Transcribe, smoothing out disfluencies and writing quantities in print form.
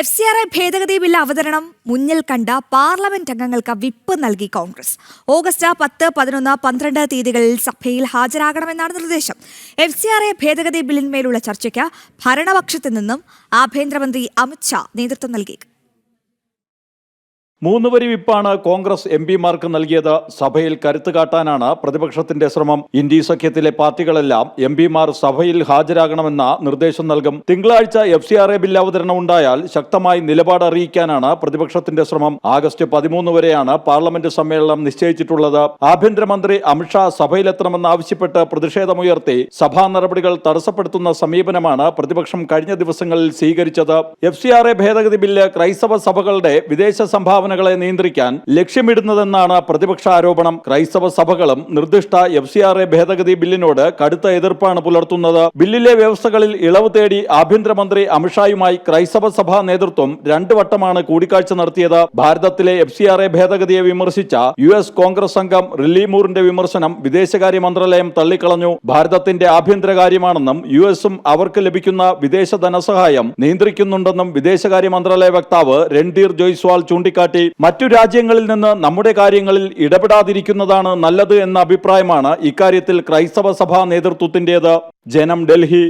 FCRA ഭേദഗതി bill അവതരണം മുന്നിൽ കണ്ട പാർലമെന്റ് അംഗങ്ങൾക്ക് വിപ്പ് നൽകി കോൺഗ്രസ്. ഓഗസ്റ്റ് 10, 11, 12 തീയതികളിൽ സഭയിൽ ഹാജരാകണമെന്നാണ് നിർദ്ദേശം. FCRA ഭേദഗതി ബില്ലിന്മേലുള്ള ചർച്ചയ്ക്ക് ഭരണപക്ഷത്തു നിന്നും ആഭ്യന്തരമന്ത്രി അമിത് ഷാ നേതൃത്വം നൽകി. 3 വരി വിപ്പാണ് കോൺഗ്രസ് എംപിമാർക്ക് നൽകിയത്. സഭയിൽ കരുത്ത് കാട്ടാനാണ് പ്രതിപക്ഷത്തിന്റെ ശ്രമം. ഇന്ത്യ സഖ്യത്തിലെ പാർട്ടികളെല്ലാം എംപിമാർ സഭയിൽ ഹാജരാകണമെന്ന നിർദ്ദേശം നൽകും. തിങ്കളാഴ്ച FCRA ബിൽ അവതരണം ഉണ്ടായാൽ ശക്തമായി നിലപാട് അറിയിക്കാനാണ് പ്രതിപക്ഷത്തിന്റെ ശ്രമം. ആഗസ്റ്റ് 13 വരെയാണ് പാർലമെന്റ് സമ്മേളനം നിശ്ചയിച്ചിട്ടുള്ളത്. ആഭ്യന്തരമന്ത്രി അമിത് ഷാ സഭയിലെത്തണമെന്നാവശ്യപ്പെട്ട് പ്രതിഷേധമുയർത്തി സഭാ നടപടികൾ തടസ്സപ്പെടുത്തുന്ന സമീപനമാണ് പ്രതിപക്ഷം കഴിഞ്ഞ ദിവസങ്ങളിൽ സ്വീകരിച്ചത്. FCRA ഭേദഗതി ബില്ല് ക്രൈസ്തവ സഭകളുടെ വിദേശ സംഭാവന നിയന്ത്രിക്കാൻ ലക്ഷ്യമിടുന്നതെന്നാണ് പ്രതിപക്ഷ ആരോപണം. ക്രൈസ്തവ സഭകളും നിർദ്ദിഷ്ട FCRA ഭേദഗതി ബില്ലിനോട് കടുത്ത എതിർപ്പാണ് പുലർത്തുന്നത്. ബില്ലിലെ വ്യവസ്ഥകളിൽ ഇളവ് തേടി ആഭ്യന്തരമന്ത്രി അമിത്ഷായുമായി ക്രൈസ്തവ സഭാ നേതൃത്വം 2 വട്ടമാണ് കൂടിക്കാഴ്ച നടത്തിയത്. ഭാരതത്തിലെ FCRA ഭേദഗതിയെ വിമർശിച്ച US കോൺഗ്രസ് അംഗം റില്ലി മൂറിന്റെ വിമർശനം വിദേശകാര്യ മന്ത്രാലയം തള്ളിക്കളഞ്ഞു. ഭാരതത്തിന്റെ ആഭ്യന്തര കാര്യമാണെന്നും US-ഉം അവർക്ക് ലഭിക്കുന്ന വിദേശ ധനസഹായം നിയന്ത്രിക്കുന്നുണ്ടെന്നും വിദേശകാര്യ മന്ത്രാലയ വക്താവ് രൺധീർ ജയ്സ്വാൾ ചൂണ്ടിക്കാട്ടി. മറ്റു രാജ്യങ്ങളിൽ നിന്ന് നമ്മുടെ കാര്യങ്ങളിൽ ഇടപെടാതിരിക്കുന്നതാണ് നല്ലത് എന്ന അഭിപ്രായമാണ് ഇക്കാര്യത്തിൽ ക്രൈസ്തവ സഭാ നേതൃത്വത്തിന്റേത്. ജനം, ഡൽഹി.